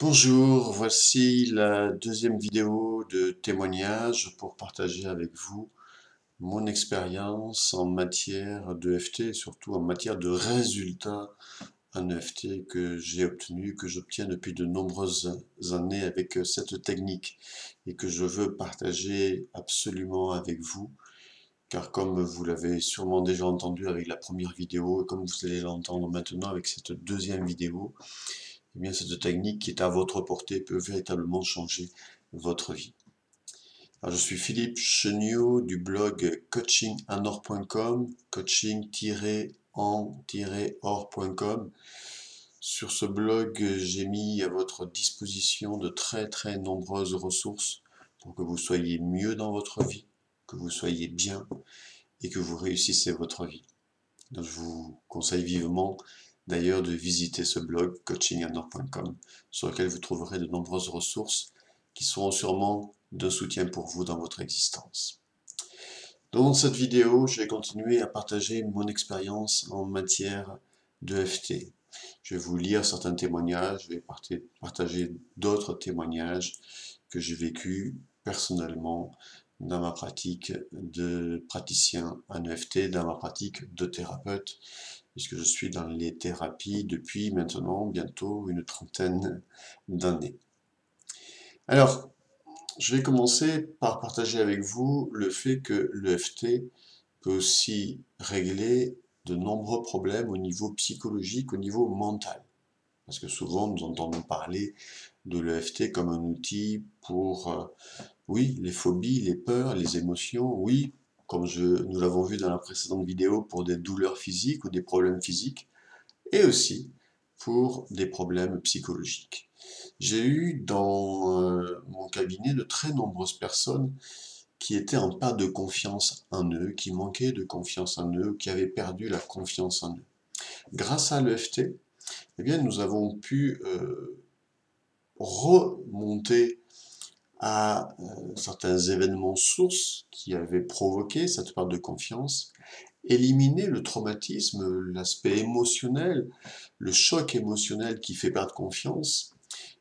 Bonjour, voici la deuxième vidéo de témoignage pour partager avec vous mon expérience en matière de d'EFT et surtout en matière de résultats en EFT que j'ai obtenu, que j'obtiens depuis de nombreuses années avec cette technique et que je veux partager absolument avec vous. Car comme vous l'avez sûrement déjà entendu avec la première vidéo et comme vous allez l'entendre maintenant avec cette deuxième vidéo, eh bien, cette technique qui est à votre portée peut véritablement changer votre vie. Alors, je suis Philippe Cheniot du blog coachinganor.com, coaching-en-or.com. Sur ce blog, j'ai mis à votre disposition de très nombreuses ressources pour que vous soyez mieux dans votre vie, que vous soyez bien et que vous réussissez votre vie. Donc, je vous conseille vivement d'ailleurs de visiter ce blog coachinganor.com sur lequel vous trouverez de nombreuses ressources qui seront sûrement de soutien pour vous dans votre existence. Dans cette vidéo, je vais continuer à partager mon expérience en matière d'EFT. Je vais vous lire certains témoignages, je vais partager d'autres témoignages que j'ai vécus personnellement dans ma pratique de praticien en EFT, dans ma pratique de thérapeute, puisque je suis dans les thérapies depuis maintenant bientôt une trentaine d'années. Alors, je vais commencer par partager avec vous le fait que l'EFT peut aussi régler de nombreux problèmes au niveau psychologique, au niveau mental. Parce que souvent, nous entendons parler de l'EFT comme un outil pour, oui, les phobies, les peurs, les émotions, oui, comme nous l'avons vu dans la précédente vidéo, pour des douleurs physiques ou des problèmes physiques, et aussi pour des problèmes psychologiques. J'ai eu dans mon cabinet de très nombreuses personnes qui étaient en pas de confiance en eux, qui manquaient de confiance en eux, qui avaient perdu la confiance en eux. Grâce à l'EFT, eh bien, nous avons pu remonter à certains événements sources qui avaient provoqué cette perte de confiance, éliminer le traumatisme, l'aspect émotionnel, le choc émotionnel qui fait perdre confiance,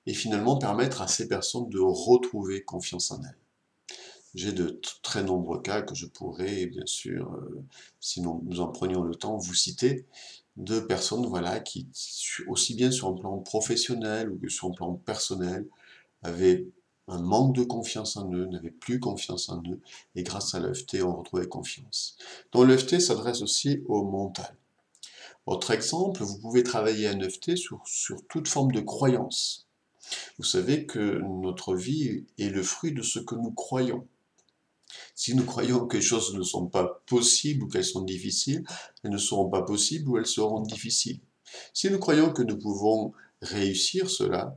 et finalement permettre à ces personnes de retrouver confiance en elles. J'ai de très nombreux cas que je pourrais, bien sûr, si nous en prenions le temps, vous citer, de personnes voilà, qui, aussi bien sur un plan professionnel ou que sur un plan personnel, avaient un manque de confiance en eux, n'avaient plus confiance en eux, et grâce à l'EFT, on retrouvait confiance. Donc l'EFT s'adresse aussi au mental. Autre exemple, vous pouvez travailler un EFT sur toute forme de croyance. Vous savez que notre vie est le fruit de ce que nous croyons. Si nous croyons que les choses ne sont pas possibles ou qu'elles sont difficiles, elles ne seront pas possibles ou elles seront difficiles. Si nous croyons que nous pouvons réussir cela,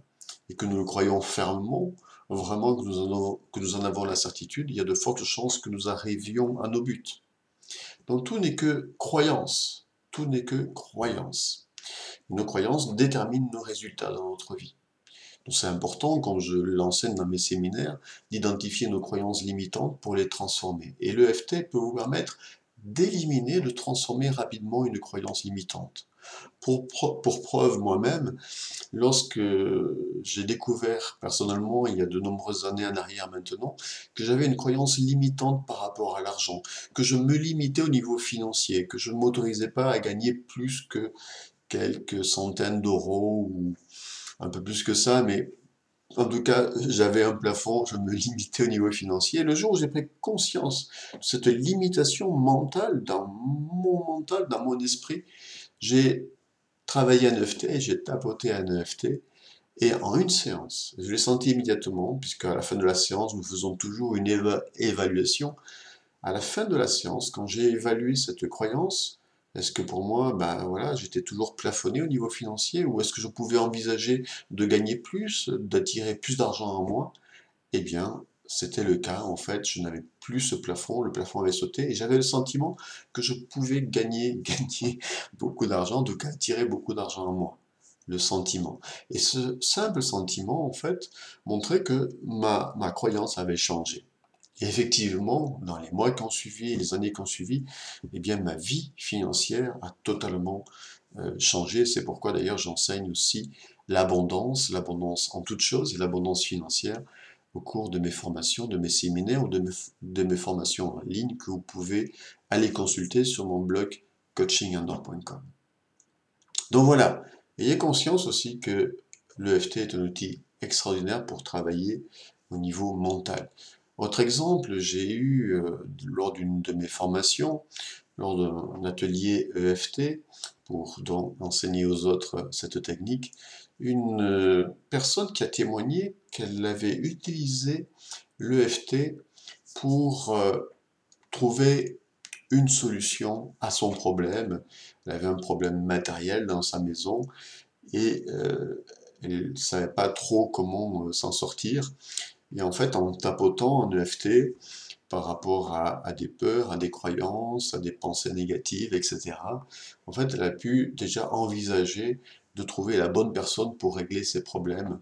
et que nous le croyons fermement, vraiment que nous en avons la certitude, il y a de fortes chances que nous arrivions à nos buts. Donc tout n'est que croyance. Tout n'est que croyance. Nos croyances déterminent nos résultats dans notre vie. Donc c'est important, comme je l'enseigne dans mes séminaires, d'identifier nos croyances limitantes pour les transformer. Et l'EFT peut vous permettre d'éliminer, de transformer rapidement une croyance limitante. Pour preuve, moi-même, lorsque j'ai découvert personnellement, il y a de nombreuses années en arrière maintenant, que j'avais une croyance limitante par rapport à l'argent, que je me limitais au niveau financier, que je ne m'autorisais pas à gagner plus que quelques centaines d'euros ou un peu plus que ça, mais en tout cas, j'avais un plafond, je me limitais au niveau financier. Et le jour où j'ai pris conscience de cette limitation mentale, dans mon esprit, j'ai travaillé un EFT, j'ai tapoté un EFT, et en une séance, je l'ai senti immédiatement, puisque à la fin de la séance, nous faisons toujours une évaluation. À la fin de la séance, quand j'ai évalué cette croyance, est-ce que pour moi, ben voilà, j'étais toujours plafonné au niveau financier, ou est-ce que je pouvais envisager de gagner plus, d'attirer plus d'argent en moi? Eh bien, c'était le cas. En fait, je n'avais plus ce plafond, le plafond avait sauté, et j'avais le sentiment que je pouvais gagner beaucoup d'argent, en tout cas attirer beaucoup d'argent en moi. Le sentiment. Et ce simple sentiment, en fait, montrait que ma croyance avait changé. Et effectivement, dans les mois qui ont suivi, les années qui ont suivi, eh bien, ma vie financière a totalement changer. C'est pourquoi d'ailleurs j'enseigne aussi l'abondance en toutes choses et l'abondance financière au cours de mes formations, de mes séminaires ou de mes formations en ligne que vous pouvez aller consulter sur mon blog coachingandor.com. Donc voilà, ayez conscience aussi que l'EFT est un outil extraordinaire pour travailler au niveau mental. Autre exemple, j'ai eu lors d'une de mes formations, lors d'un atelier EFT, pour donc enseigner aux autres cette technique, une personne qui a témoigné qu'elle avait utilisé l'EFT pour trouver une solution à son problème. Elle avait un problème matériel dans sa maison et elle ne savait pas trop comment s'en sortir. Et en fait, en tapotant en EFT, par rapport à des peurs, à des croyances, à des pensées négatives, etc., en fait, elle a pu déjà envisager de trouver la bonne personne pour régler ses problèmes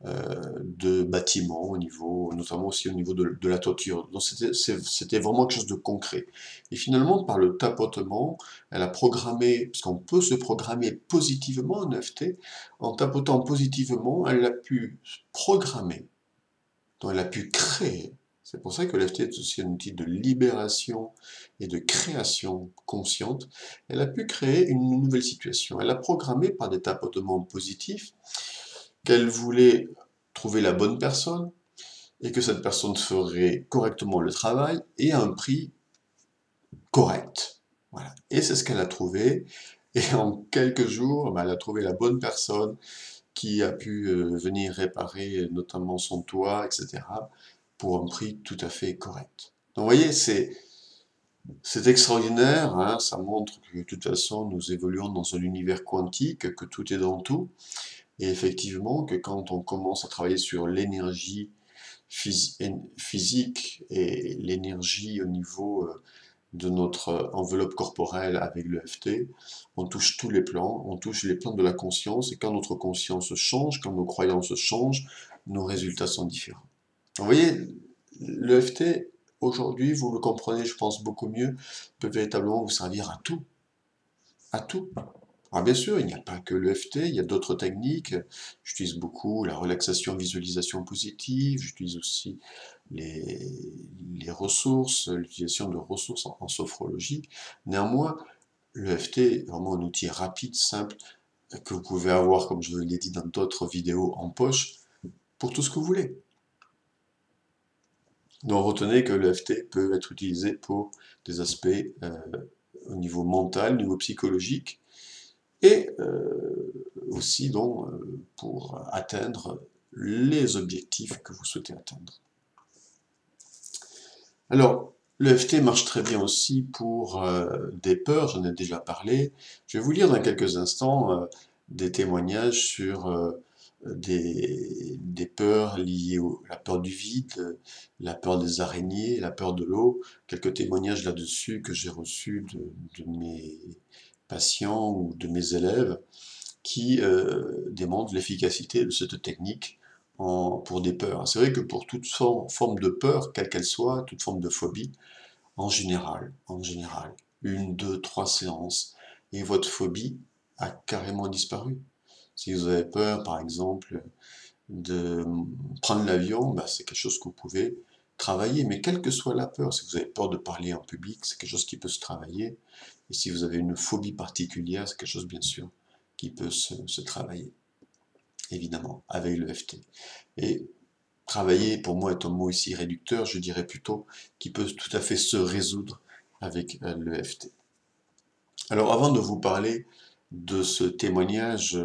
de bâtiments, au niveau, notamment aussi au niveau de la toiture. Donc c'était vraiment quelque chose de concret. Et finalement, par le tapotement, elle a programmé, parce qu'on peut se programmer positivement en EFT, en tapotant positivement, elle a pu programmer, donc elle a pu créer. C'est pour ça que l'EFT est aussi un outil de libération et de création consciente. Elle a pu créer une nouvelle situation. Elle a programmé par des tapotements positifs qu'elle voulait trouver la bonne personne et que cette personne ferait correctement le travail et à un prix correct. Voilà. Et c'est ce qu'elle a trouvé. Et en quelques jours, elle a trouvé la bonne personne qui a pu venir réparer notamment son toit, etc., pour un prix tout à fait correct. Donc vous voyez, c'est extraordinaire, hein, ça montre que de toute façon nous évoluons dans un univers quantique, que tout est dans tout, et effectivement que quand on commence à travailler sur l'énergie physique et l'énergie au niveau de notre enveloppe corporelle avec l'EFT, on touche tous les plans, on touche les plans de la conscience, et quand notre conscience change, quand nos croyances changent, nos résultats sont différents. Vous voyez, l'EFT, aujourd'hui, vous le comprenez, je pense, beaucoup mieux, peut véritablement vous servir à tout. À tout. Alors bien sûr, il n'y a pas que l'EFT, il y a d'autres techniques. J'utilise beaucoup la relaxation, visualisation positive, j'utilise aussi les, les ressources, l'utilisation de ressources en sophrologie. Néanmoins, l'EFT est vraiment un outil rapide, simple, que vous pouvez avoir, comme je l'ai dit dans d'autres vidéos, en poche, pour tout ce que vous voulez. Donc retenez que l'EFT peut être utilisé pour des aspects au niveau mental, au niveau psychologique, et aussi donc pour atteindre les objectifs que vous souhaitez atteindre. Alors, l'EFT marche très bien aussi pour des peurs, j'en ai déjà parlé. Je vais vous lire dans quelques instants des témoignages sur des peurs liées à la peur du vide, la peur des araignées, la peur de l'eau. Quelques témoignages là-dessus que j'ai reçus de mes patients ou de mes élèves qui démontrent l'efficacité de cette technique pour des peurs. C'est vrai que pour toute forme de peur, quelle qu'elle soit, toute forme de phobie, en général, une, deux, trois séances, et votre phobie a carrément disparu. Si vous avez peur, par exemple, de prendre l'avion, c'est quelque chose que vous pouvez travailler, mais quelle que soit la peur, si vous avez peur de parler en public, c'est quelque chose qui peut se travailler, et si vous avez une phobie particulière, c'est quelque chose, bien sûr, qui peut se travailler, évidemment, avec l'EFT. Et travailler, pour moi, est un mot ici réducteur, je dirais plutôt, qui peut tout à fait se résoudre avec l'EFT. Alors, avant de vous parler de ce témoignage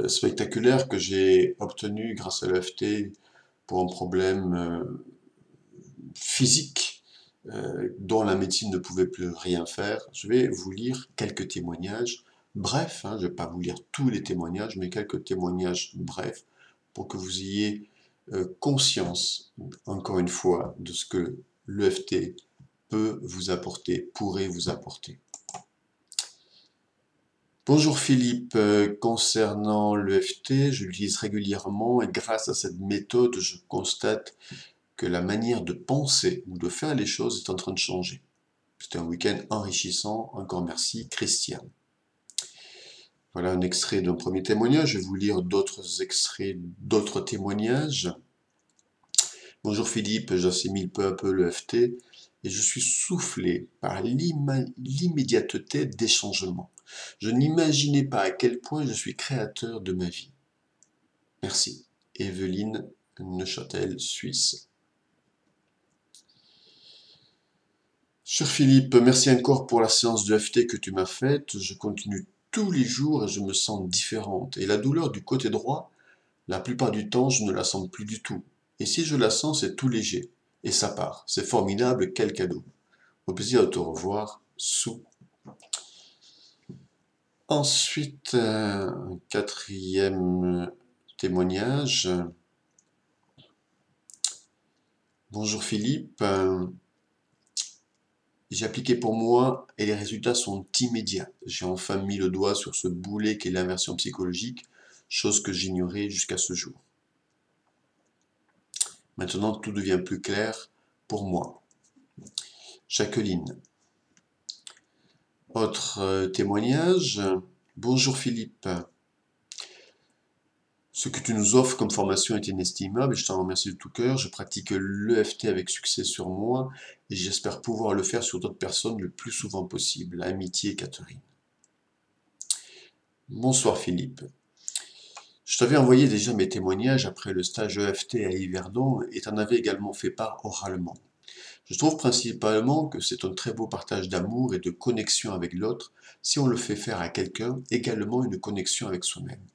spectaculaire que j'ai obtenu grâce à l'EFT pour un problème physique dont la médecine ne pouvait plus rien faire, je vais vous lire quelques témoignages brefs, je ne vais pas vous lire tous les témoignages, mais quelques témoignages brefs pour que vous ayez conscience, encore une fois, de ce que l'EFT peut vous apporter, pourrait vous apporter. Bonjour Philippe, concernant l'EFT, je l'utilise régulièrement et grâce à cette méthode, je constate que la manière de penser ou de faire les choses est en train de changer. C'était un week-end enrichissant, encore merci, Christiane. Voilà un extrait d'un premier témoignage. Je vais vous lire d'autres extraits d'autres témoignages. Bonjour Philippe, j'assimile peu à peu l'EFT et je suis soufflé par l'immédiateté des changements. Je n'imaginais pas à quel point je suis créateur de ma vie. Merci. Evelyne, Neuchâtel, Suisse. Cher Philippe, merci encore pour la séance de FT que tu m'as faite. Je continue tous les jours et je me sens différente. Et la douleur du côté droit, la plupart du temps, je ne la sens plus du tout. Et si je la sens, c'est tout léger. Et ça part. C'est formidable, quel cadeau. Au plaisir de te revoir, Sou. Ensuite, un quatrième témoignage. Bonjour Philippe. J'ai appliqué pour moi et les résultats sont immédiats. J'ai enfin mis le doigt sur ce boulet qu'est l'inversion psychologique, chose que j'ignorais jusqu'à ce jour. Maintenant, tout devient plus clair pour moi. Jacqueline. Autre témoignage. Bonjour Philippe. Ce que tu nous offres comme formation est inestimable et je t'en remercie de tout cœur. Je pratique l'EFT avec succès sur moi et j'espère pouvoir le faire sur d'autres personnes le plus souvent possible. Amitié, Catherine. Bonsoir Philippe. Je t'avais envoyé déjà mes témoignages après le stage EFT à Yverdon et t'en avais également fait part oralement. Je trouve principalement que c'est un très beau partage d'amour et de connexion avec l'autre si on le fait faire à quelqu'un, également une connexion avec soi-même.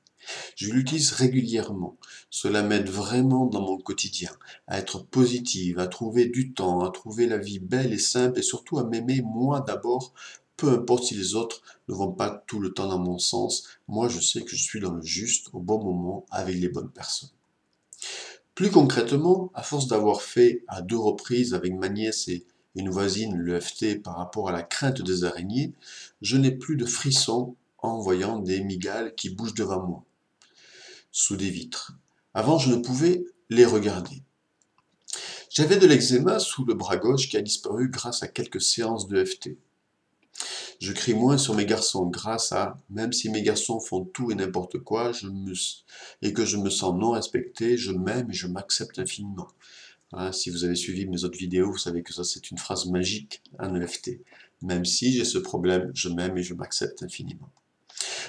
Je l'utilise régulièrement. Cela m'aide vraiment dans mon quotidien, à être positive, à trouver du temps, à trouver la vie belle et simple et surtout à m'aimer moi d'abord, peu importe si les autres ne vont pas tout le temps dans mon sens. Moi, je sais que je suis dans le juste, au bon moment, avec les bonnes personnes. Plus concrètement, à force d'avoir fait à 2 reprises avec ma nièce et une voisine l'EFT par rapport à la crainte des araignées, je n'ai plus de frissons en voyant des migales qui bougent devant moi sous des vitres. Avant, je ne pouvais les regarder. J'avais de l'eczéma sous le bras gauche qui a disparu grâce à quelques séances de FT. Je crie moins sur mes garçons grâce à, même si mes garçons font tout et n'importe quoi, et que je me sens non respecté, je m'aime et je m'accepte infiniment. Hein, si vous avez suivi mes autres vidéos, vous savez que ça c'est une phrase magique en EFT. Même si j'ai ce problème, je m'aime et je m'accepte infiniment.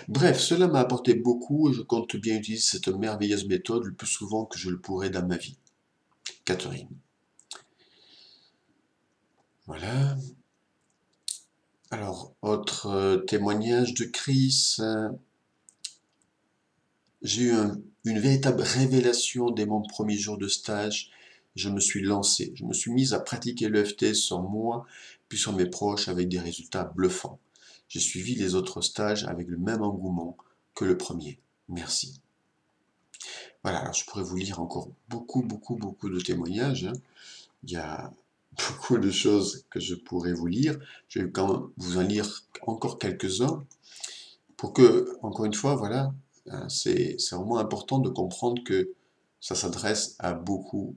Bref, cela m'a apporté beaucoup et je compte bien utiliser cette merveilleuse méthode le plus souvent que je le pourrai dans ma vie. Catherine. Voilà. Alors, autre témoignage de Chris. J'ai eu une véritable révélation dès mon premier jour de stage. Je me suis lancé. Je me suis mise à pratiquer l'EFT sur moi, puis sur mes proches avec des résultats bluffants. J'ai suivi les autres stages avec le même engouement que le premier. Merci. Voilà, alors je pourrais vous lire encore beaucoup de témoignages. Hein. Il y a beaucoup de choses que je pourrais vous lire. Je vais quand même vous en lire encore quelques-uns pour que, encore une fois, voilà, c'est vraiment important de comprendre que ça s'adresse à beaucoup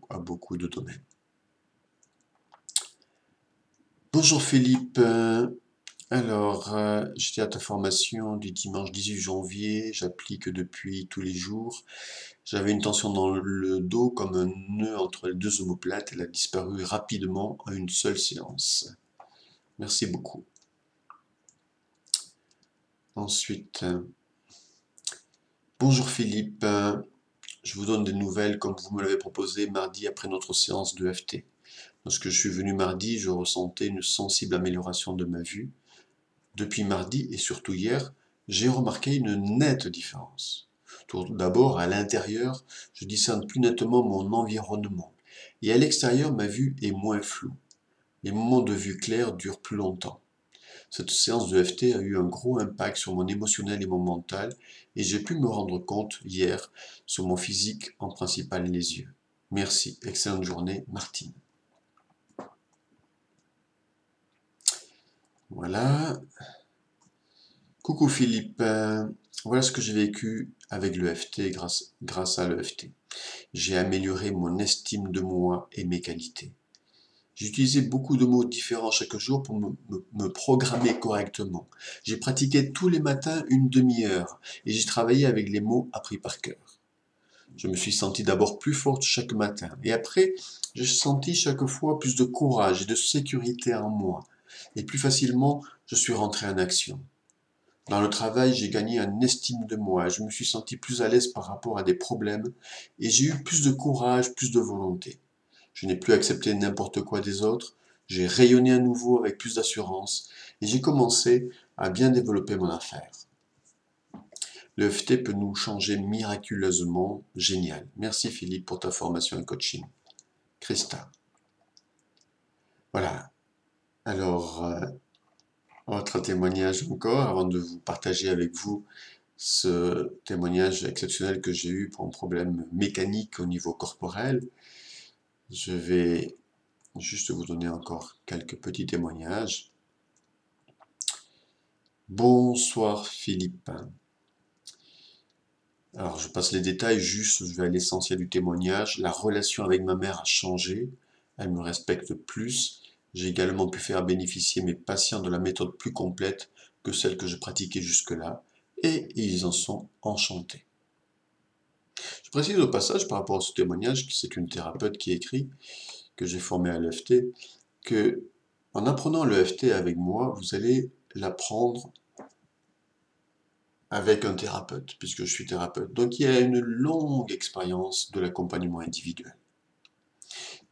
de domaines. Bonjour Philippe. Alors, j'étais à ta formation du dimanche 18 janvier, j'applique depuis tous les jours. J'avais une tension dans le dos comme un nœud entre les deux omoplates, elle a disparu rapidement en une seule séance. Merci beaucoup. Ensuite, bonjour Philippe, je vous donne des nouvelles comme vous me l'avez proposé mardi après notre séance de FT. Lorsque je suis venu mardi, je ressentais une sensible amélioration de ma vue. Depuis mardi et surtout hier, j'ai remarqué une nette différence. Tout d'abord, à l'intérieur, je discerne plus nettement mon environnement. Et à l'extérieur, ma vue est moins floue. Les moments de vue claire durent plus longtemps. Cette séance de FT a eu un gros impact sur mon émotionnel et mon mental, et j'ai pu me rendre compte hier sur mon physique, en principal les yeux. Merci, excellente journée, Martine. Voilà. Coucou Philippe, voilà ce que j'ai vécu avec l'EFT grâce à l'EFT. J'ai amélioré mon estime de moi et mes qualités. J'ai utilisé beaucoup de mots différents chaque jour pour me programmer correctement. J'ai pratiqué tous les matins une demi-heure et j'ai travaillé avec les mots appris par cœur. Je me suis senti d'abord plus forte chaque matin et après, j'ai senti chaque fois plus de courage et de sécurité en moi. Et plus facilement, je suis rentré en action. Dans le travail, j'ai gagné en estime de moi, je me suis senti plus à l'aise par rapport à des problèmes et j'ai eu plus de courage, plus de volonté. Je n'ai plus accepté n'importe quoi des autres, j'ai rayonné à nouveau avec plus d'assurance et j'ai commencé à bien développer mon affaire. Le FT peut nous changer miraculeusement. Génial. Merci Philippe pour ta formation et coaching. Christa. Voilà. Alors, autre témoignage encore, avant de vous partager avec vous ce témoignage exceptionnel que j'ai eu pour un problème mécanique au niveau corporel. Je vais juste vous donner encore quelques petits témoignages. Bonsoir Philippe. Alors je passe les détails, juste je vais à l'essentiel du témoignage. La relation avec ma mère a changé, elle me respecte plus. J'ai également pu faire bénéficier mes patients de la méthode plus complète que celle que je pratiquais jusque-là, et ils en sont enchantés. Je précise au passage par rapport à ce témoignage, que c'est une thérapeute qui écrit, que j'ai formée à l'EFT, que en apprenant l'EFT avec moi, vous allez l'apprendre avec un thérapeute, puisque je suis thérapeute. Donc il y a une longue expérience de l'accompagnement individuel.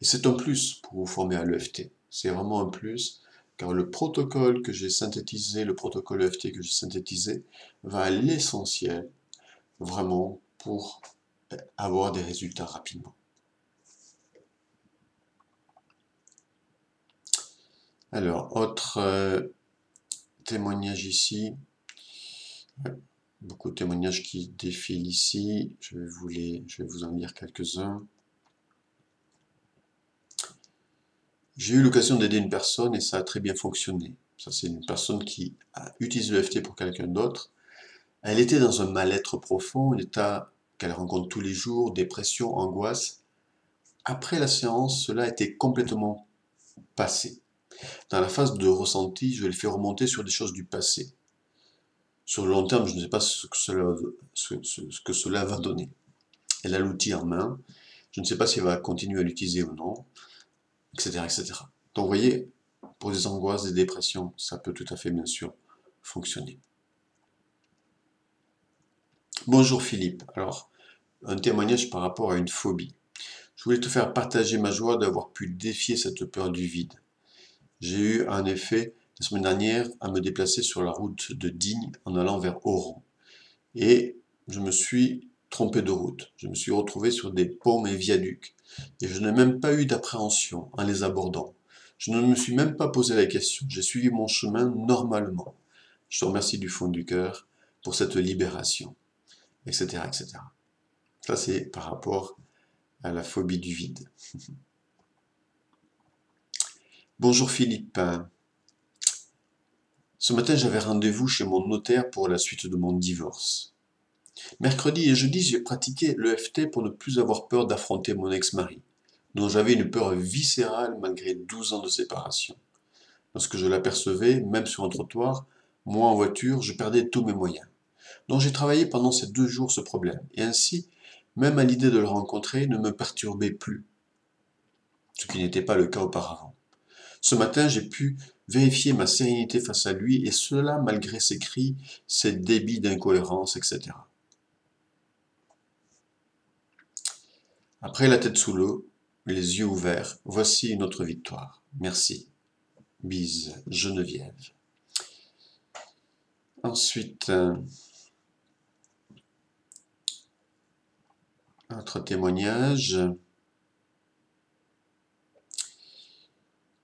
Et c'est un plus pour vous former à l'EFT. C'est vraiment un plus, car le protocole que j'ai synthétisé, le protocole EFT que j'ai synthétisé, va à l'essentiel, vraiment, pour avoir des résultats rapidement. Alors, autre témoignage ici. Beaucoup de témoignages qui défilent ici. Je vais vous en lire quelques-uns. J'ai eu l'occasion d'aider une personne et ça a très bien fonctionné. Ça, c'est une personne qui a utilisé l'EFT pour quelqu'un d'autre. Elle était dans un mal-être profond, un état qu'elle rencontre tous les jours, dépression, angoisse. Après la séance, cela était complètement passé. Dans la phase de ressenti, je l'ai fait remonter sur des choses du passé. Sur le long terme, je ne sais pas ce que cela va donner. Elle a l'outil en main. Je ne sais pas si elle va continuer à l'utiliser ou non, etc., etc. Donc, vous voyez, pour des angoisses, des dépressions, ça peut tout à fait, bien sûr, fonctionner. Bonjour Philippe. Alors, un témoignage par rapport à une phobie. Je voulais te faire partager ma joie d'avoir pu défier cette peur du vide. J'ai eu, en effet, la semaine dernière, à me déplacer sur la route de Digne en allant vers Oran. Et je me suis trompé de route. Je me suis retrouvé sur des ponts et viaducs. Et je n'ai même pas eu d'appréhension en les abordant. Je ne me suis même pas posé la question. J'ai suivi mon chemin normalement. Je te remercie du fond du cœur pour cette libération, etc., etc. Ça, c'est par rapport à la phobie du vide. Bonjour Philippe. Ce matin, j'avais rendez-vous chez mon notaire pour la suite de mon divorce. Mercredi et jeudi, j'ai pratiqué l'EFT pour ne plus avoir peur d'affronter mon ex-mari, dont j'avais une peur viscérale malgré 12 ans de séparation. Lorsque je l'apercevais, même sur un trottoir, moi en voiture, je perdais tous mes moyens. Donc j'ai travaillé pendant ces 2 jours ce problème, et ainsi, même à l'idée de le rencontrer ne me perturbait plus, ce qui n'était pas le cas auparavant. Ce matin, j'ai pu vérifier ma sérénité face à lui, et cela malgré ses cris, ses débits d'incohérence, etc. Après la tête sous l'eau, les yeux ouverts, voici une autre victoire. Merci. Bise, Geneviève. Ensuite, autre témoignage.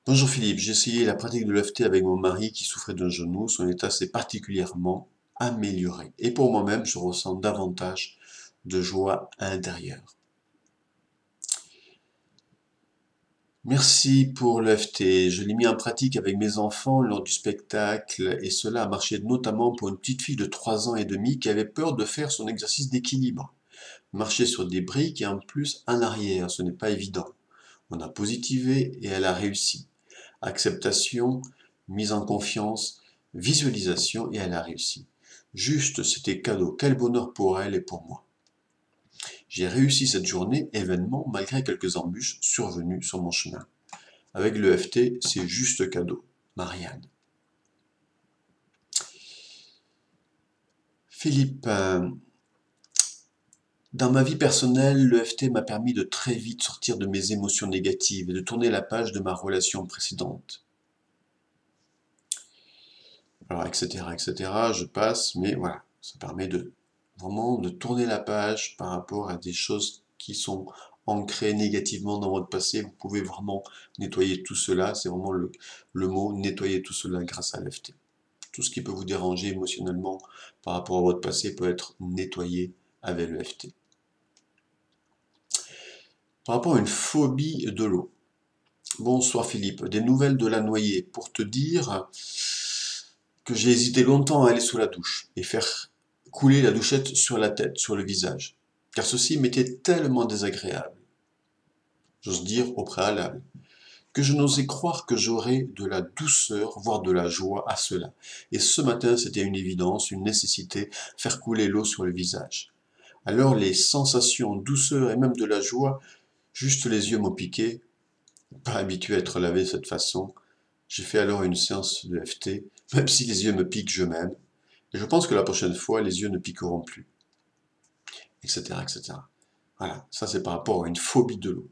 Bonjour Philippe, j'ai essayé la pratique de l'EFT avec mon mari qui souffrait d'un genou. Son état s'est particulièrement amélioré. Et pour moi-même, je ressens davantage de joie intérieure. Merci pour l'EFT. Je l'ai mis en pratique avec mes enfants lors du spectacle et cela a marché notamment pour une petite fille de 3 ans et demi qui avait peur de faire son exercice d'équilibre. Marcher sur des briques et en plus en arrière, ce n'est pas évident. On a positivé et elle a réussi. Acceptation, mise en confiance, visualisation et elle a réussi. Juste, c'était cadeau. Quel bonheur pour elle et pour moi. J'ai réussi cette journée, événement, malgré quelques embûches survenues sur mon chemin. Avec le FT, c'est juste cadeau. Marianne. Philippe, dans ma vie personnelle, le FT m'a permis de très vite sortir de mes émotions négatives et de tourner la page de ma relation précédente. Alors, etc., je passe, mais voilà, ça permet de vraiment de tourner la page par rapport à des choses qui sont ancrées négativement dans votre passé. Vous pouvez vraiment nettoyer tout cela, c'est vraiment le mot, nettoyer tout cela grâce à l'EFT. Tout ce qui peut vous déranger émotionnellement par rapport à votre passé peut être nettoyé avec l'EFT. Par rapport à une phobie de l'eau. Bonsoir Philippe, des nouvelles de la noyée pour te dire que j'ai hésité longtemps à aller sous la douche et faire couler la douchette sur la tête, sur le visage, car ceci m'était tellement désagréable, j'ose dire au préalable, que je n'osais croire que j'aurais de la douceur, voire de la joie à cela. Et ce matin, c'était une évidence, une nécessité, faire couler l'eau sur le visage. Alors les sensations, douceur et même de la joie, juste les yeux m'ont piqué, pas habitué à être lavé de cette façon. J'ai fait alors une séance de FT, même si les yeux me piquent, je m'aime. Et je pense que la prochaine fois, les yeux ne piqueront plus, etc., etc. Voilà, ça c'est par rapport à une phobie de l'eau.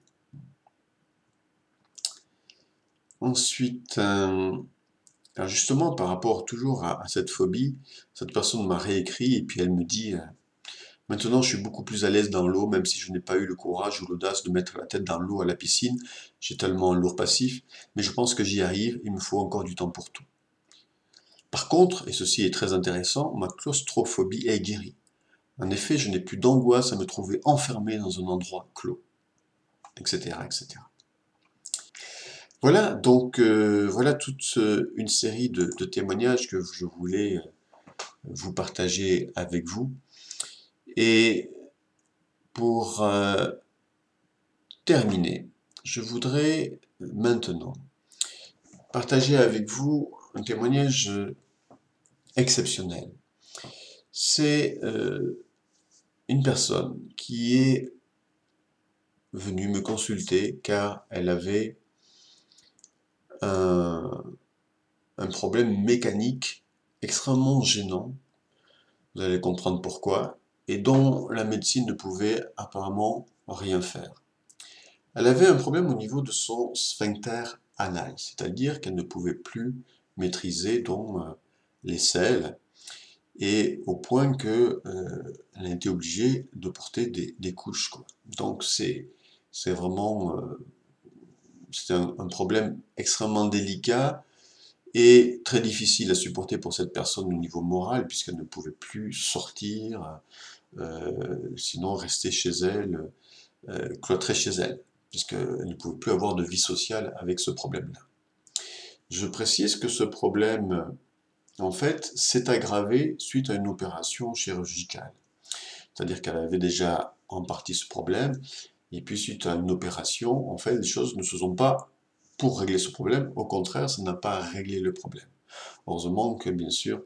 Ensuite, alors justement, par rapport toujours à cette phobie, cette personne m'a réécrit et puis elle me dit maintenant je suis beaucoup plus à l'aise dans l'eau, même si je n'ai pas eu le courage ou l'audace de mettre la tête dans l'eau à la piscine. J'ai tellement un lourd passif, mais je pense que j'y arrive, il me faut encore du temps pour tout. Par contre, et ceci est très intéressant, ma claustrophobie est guérie. En effet, je n'ai plus d'angoisse à me trouver enfermé dans un endroit clos, etc., etc. Voilà, donc voilà toute une série de témoignages que je voulais vous partager avec vous. Et pour terminer, je voudrais maintenant partager avec vous un témoignage exceptionnel. C'est une personne qui est venue me consulter car elle avait un problème mécanique extrêmement gênant, vous allez comprendre pourquoi, et dont la médecine ne pouvait apparemment rien faire. Elle avait un problème au niveau de son sphincter anal, c'est-à-dire qu'elle ne pouvait plus maîtriser les selles, et au point que elle a été obligée de porter des couches, quoi. Donc c'est vraiment c'est un problème extrêmement délicat et très difficile à supporter pour cette personne au niveau moral, puisqu'elle ne pouvait plus sortir, sinon rester chez elle, cloîtrée chez elle, puisqu'elle ne pouvait plus avoir de vie sociale avec ce problème-là. Je précise que ce problème, en fait, s'est aggravé suite à une opération chirurgicale. C'est-à-dire qu'elle avait déjà en partie ce problème, et puis suite à une opération, en fait, les choses ne se sont pas pour régler ce problème, au contraire, ça n'a pas réglé le problème. Heureusement que, bien sûr,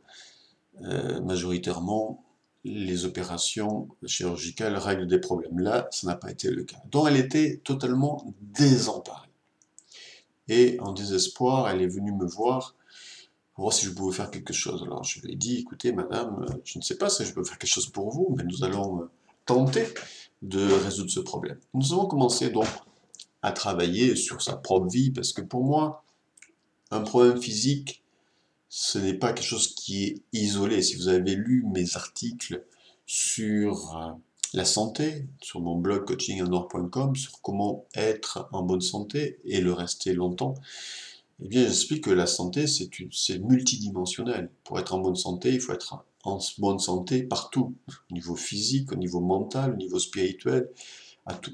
majoritairement, les opérations chirurgicales règlent des problèmes. Là, ça n'a pas été le cas. Donc, elle était totalement désemparée. Et en désespoir, elle est venue me voir pour voir si je pouvais faire quelque chose. Alors, je lui ai dit, écoutez, madame, je ne sais pas si je peux faire quelque chose pour vous, mais nous allons tenter de résoudre ce problème. Nous avons commencé donc à travailler sur sa propre vie, parce que pour moi, un problème physique, ce n'est pas quelque chose qui est isolé. Si vous avez lu mes articles sur la santé, sur mon blog coachinganor.com, sur comment être en bonne santé et le rester longtemps, eh bien j'explique que la santé, c'est multidimensionnel. Pour être en bonne santé, il faut être en bonne santé partout, au niveau physique, au niveau mental, au niveau spirituel,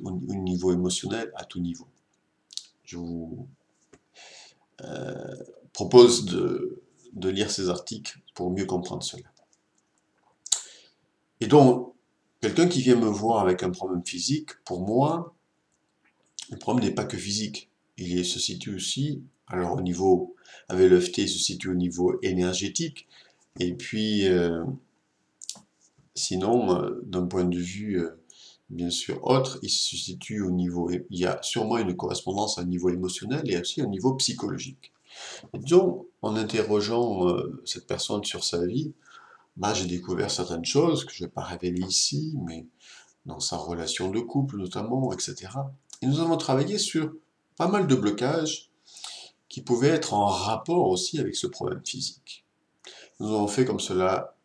au niveau émotionnel, à tout niveau. Je vous propose de lire ces articles pour mieux comprendre cela. Et donc, quelqu'un qui vient me voir avec un problème physique, pour moi, Le problème n'est pas que physique, se situe aussi, alors au niveau, avec l'EFT, il se situe au niveau énergétique, et puis sinon, d'un point de vue bien sûr autre, il se situe au niveau, il y a sûrement une correspondance à un niveau émotionnel et aussi à un niveau psychologique. Et donc, en interrogeant cette personne sur sa vie, bah, j'ai découvert certaines choses que je ne vais pas révéler ici, mais dans sa relation de couple notamment, etc. Et nous avons travaillé sur pas mal de blocages qui pouvaient être en rapport aussi avec ce problème physique. Nous avons fait comme cela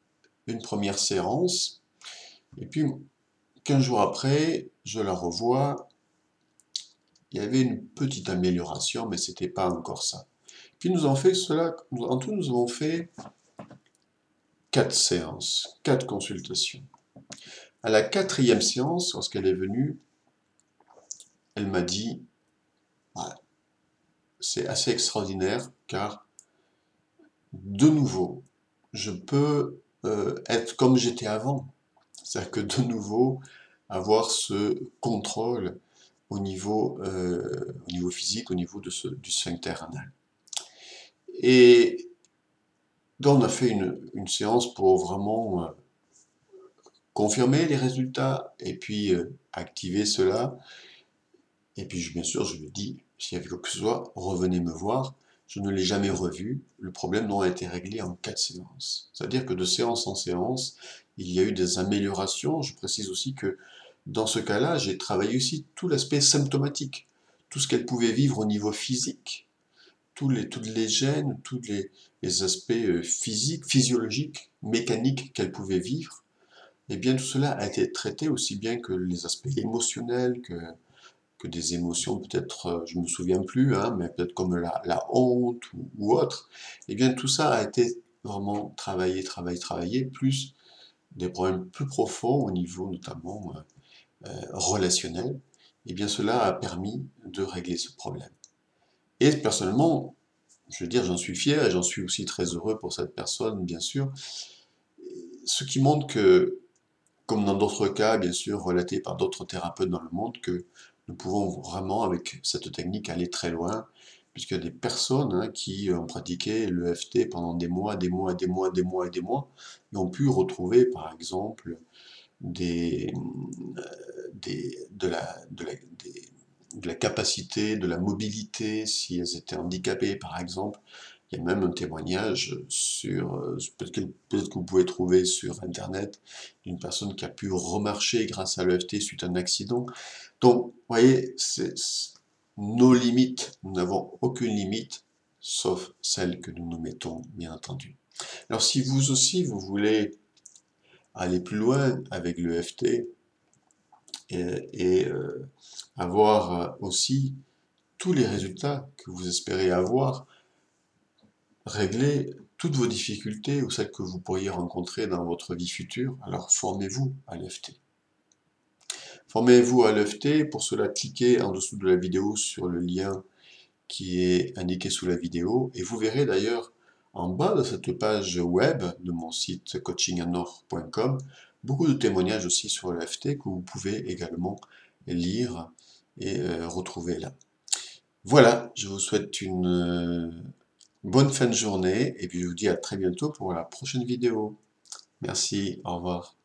une première séance, et puis 15 jours après, je la revois, il y avait une petite amélioration, mais c'était pas encore ça. Puis nous avons fait cela, en tout nous avons fait 4 séances, 4 consultations. À la 4e séance, lorsqu'elle est venue, elle m'a dit, ah, c'est assez extraordinaire, car de nouveau, je peux être comme j'étais avant. C'est-à-dire que de nouveau, avoir ce contrôle au niveau physique, au niveau du sphincter anal. Et donc on a fait une séance pour vraiment confirmer les résultats et puis activer cela. Et puis bien sûr, je lui dis, s'il y avait quoi que ce soit, revenez me voir. Je ne l'ai jamais revu. Le problème a été réglé en 4 séances. C'est-à-dire que de séance en séance, il y a eu des améliorations. Je précise aussi que dans ce cas-là, j'ai travaillé aussi tout l'aspect symptomatique, tout ce qu'elle pouvait vivre au niveau physique, toutes les gènes, tous les aspects physiques, physiologiques, mécaniques qu'elle pouvait vivre. Et bien tout cela a été traité aussi bien que les aspects émotionnels, que des émotions peut-être, je me souviens plus, hein, mais peut-être comme la honte ou autre. Et bien tout ça a été vraiment travaillé, plus des problèmes plus profonds au niveau notamment relationnel. Et bien cela a permis de régler ce problème. Et personnellement, je veux dire, j'en suis fier et j'en suis aussi très heureux pour cette personne, bien sûr. Ce qui montre que, comme dans d'autres cas, bien sûr, relatés par d'autres thérapeutes dans le monde, que nous pouvons vraiment, avec cette technique, aller très loin, puisqu'il y a des personnes qui ont pratiqué l'EFT pendant des mois, des mois, des mois, des mois et des mois, et ont pu retrouver, par exemple, des, de la capacité, de la mobilité, si elles étaient handicapées, par exemple. Il y a même un témoignage sur, peut-être que vous pouvez trouver sur Internet, d'une personne qui a pu remarcher grâce à l'EFT suite à un accident. Donc, vous voyez, c'est nos limites, nous n'avons aucune limite, sauf celle que nous nous mettons, bien entendu. Alors, si vous aussi, vous voulez aller plus loin avec l'EFT et avoir aussi tous les résultats que vous espérez avoir, régler toutes vos difficultés ou celles que vous pourriez rencontrer dans votre vie future, alors formez-vous à l'EFT. Formez-vous à l'EFT, pour cela cliquez en dessous de la vidéo sur le lien qui est indiqué sous la vidéo et vous verrez d'ailleurs en bas de cette page web de mon site coachinganor.com beaucoup de témoignages aussi sur l'EFT que vous pouvez également lire et retrouver là. Voilà, je vous souhaite une bonne fin de journée et puis je vous dis à très bientôt pour la prochaine vidéo. Merci, au revoir.